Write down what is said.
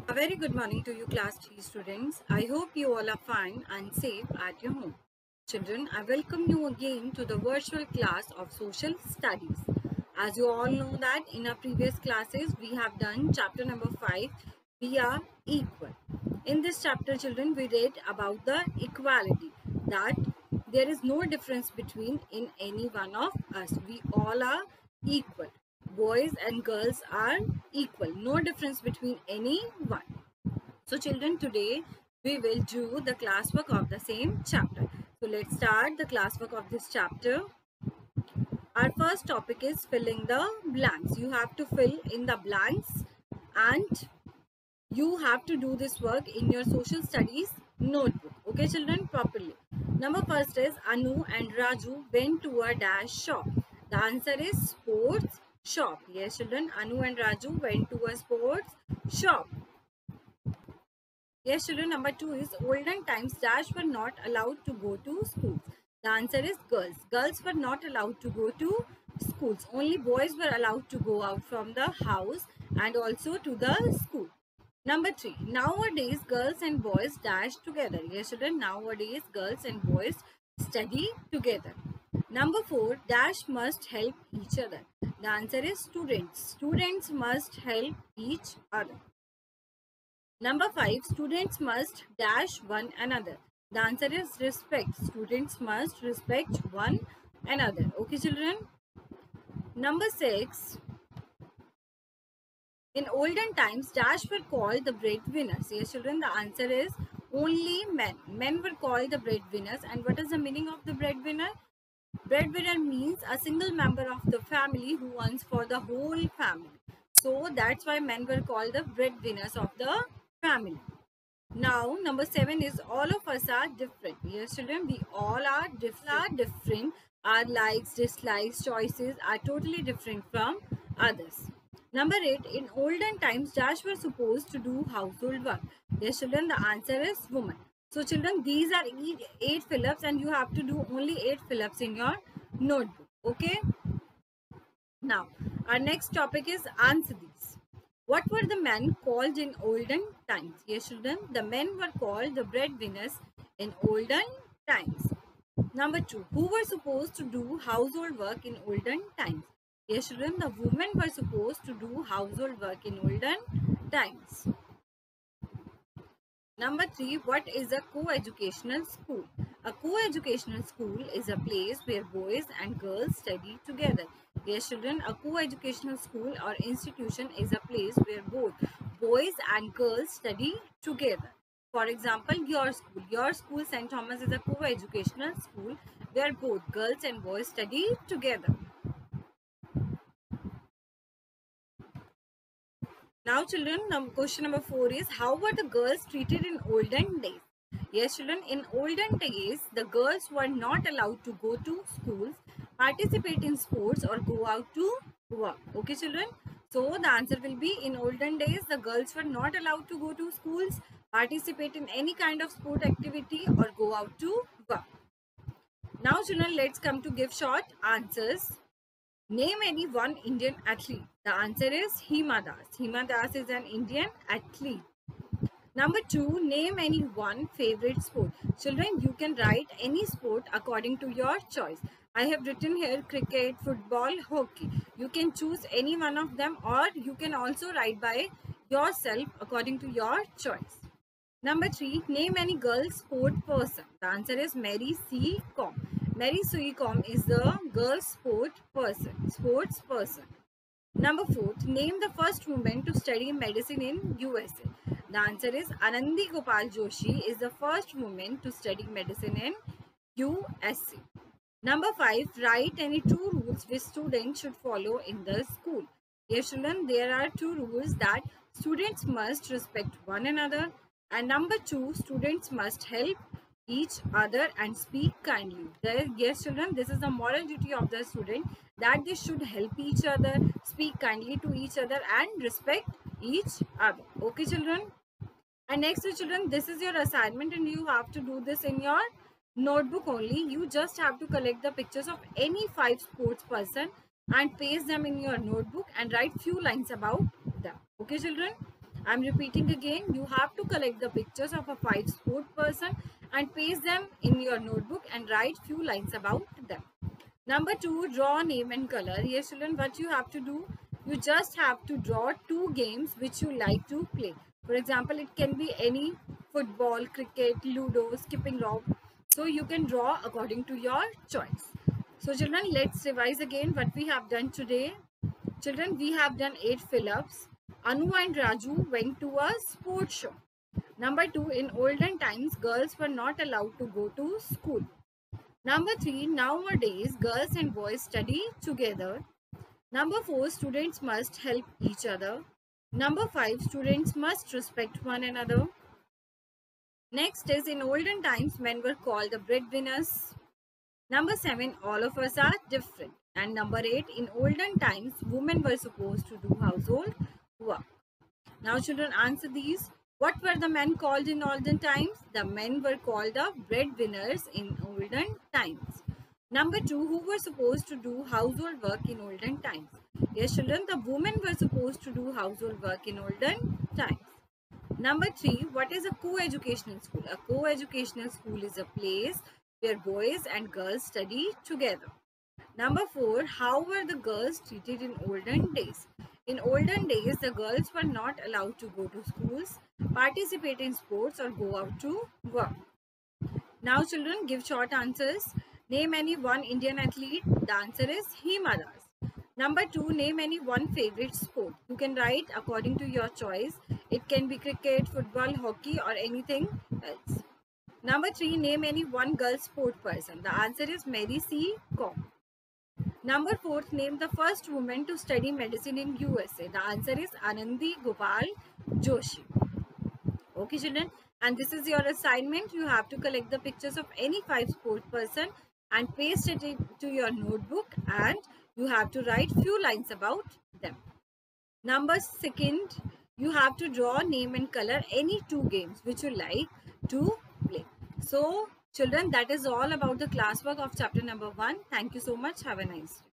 A very good morning to you, class 3 students. I hope you all are fine and safe at your home. Children, I welcome you again to the virtual class of social studies. As you all know that in our previous classes, we have done chapter number 5, We Are Equal. In this chapter, children, we read about the equality, that there is no difference between in any one of us. We all are equal. Boys and girls are equal. No difference between anyone. So children, today we will do the classwork of the same chapter. So let's start the classwork of this chapter. Our first topic is filling the blanks. You have to fill in the blanks and you have to do this work in your social studies notebook. Okay children, properly. Number first is Anu and Raju went to a dash shop. The answer is sports shop. Yes children, Anu and Raju went to a sports shop. Yes children, number 2 is olden times dash were not allowed to go to schools. The answer is girls. Girls were not allowed to go to schools. Only boys were allowed to go out from the house and also to the school. Number 3. Nowadays, girls and boys dash together. Yes, children. Nowadays, girls and boys study together. Number 4. Dash must help each other. The answer is students. Students must help each other. Number 5. Students must dash one another. The answer is respect. Students must respect one another. Okay, children. Number 6. In olden times, dash were called the breadwinners. Yes, children, the answer is only men. Men were called the breadwinners. And what is the meaning of the breadwinner? Breadwinner means a single member of the family who earns for the whole family. So that's why men were called the breadwinners of the family. Now, number 7 is all of us are different. Yes, children, we all are different. Our likes, dislikes, choices are totally different from others. Number 8, in olden times, dash were supposed to do household work. Yes, children, the answer is woman. So, children, these are 8 fill-ups and you have to do only 8 fill-ups in your notebook. Okay? Now, our next topic is answer these. What were the men called in olden times? Yes, children, the men were called the breadwinners in olden times. Number 2, who were supposed to do household work in olden times? Yes, children, the women were supposed to do household work in olden times. Number 3, what is a co-educational school? A co-educational school is a place where boys and girls study together. Yes, children, a co-educational school or institution is a place where both boys and girls study together. For example, your school St. Thomas is a co-educational school where both girls and boys study together. Now children, question number 4 is how were the girls treated in olden days? Yes children, in olden days, the girls were not allowed to go to schools, participate in sports or go out to work. Okay children, so the answer will be in olden days, the girls were not allowed to go to schools, participate in any kind of sport activity or go out to work. Now children, let's come to give short answers. Name any one Indian athlete. The answer is Hima Das. Hima Das is an Indian athlete. Number 2, name any one favorite sport. Children, you can write any sport according to your choice. I have written here cricket, football, hockey. You can choose any one of them or you can also write by yourself according to your choice. Number 3, name any girl sport person. The answer is Mary C. Com. Mary C. Com is the girl sports person. Number 4, name the first woman to study medicine in USA. The answer is Anandi Gopal Joshi is the first woman to study medicine in USA. Number 5, write any 2 rules which students should follow in the school. Yes, children, there are 2 rules that students must respect one another. And number 2, students must help each other and speak kindly. Yes, children, this is the moral duty of the student that they should help each other, speak kindly to each other and respect each other. Okay, children? And next, children, this is your assignment and you have to do this in your notebook only. You just have to collect the pictures of any 5 sports person and paste them in your notebook and write few lines about them. Okay, children? I'm repeating again, you have to collect the pictures of a 5 sport person and paste them in your notebook and write few lines about them. Number 2, draw name and color. Yes children, what you have to do, you just have to draw 2 games which you like to play. For example, it can be any football, cricket, ludo, skipping rope. So you can draw according to your choice. So children, let's revise again what we have done today. Children, we have done 8 fill-ups. Anu and Raju went to a sports show. Number 2, in olden times, girls were not allowed to go to school. Number 3, nowadays, girls and boys study together. Number 4, students must help each other. Number 5, students must respect one another. Next is, in olden times, men were called the breadwinners. Number 7, all of us are different. And number 8, in olden times, women were supposed to do household work. Now children, answer these. What were the men called in olden times? The men were called the breadwinners in olden times. Number 2, who were supposed to do household work in olden times? Yes children, the women were supposed to do household work in olden times. Number 3, what is a co-educational school? A co-educational school is a place where boys and girls study together. Number 4, how were the girls treated in olden days? In olden days, the girls were not allowed to go to schools, participate in sports or go out to work. Now children, give short answers. Name any one Indian athlete. The answer is Hima Das. Number 2, name any one favorite sport. You can write according to your choice. It can be cricket, football, hockey or anything else. Number 3, name any one girl sport person. The answer is Mary C. Kom. Number 4, name the first woman to study medicine in USA. The answer is Anandi Gopal Joshi. Okay children, and this is your assignment. You have to collect the pictures of any 5 sport person and paste it into your notebook, and you have to write few lines about them. Number 2, you have to draw, name and color any 2 games which you like to play. So children, that is all about the classwork of chapter number 1. Thank you so much. Have a nice day.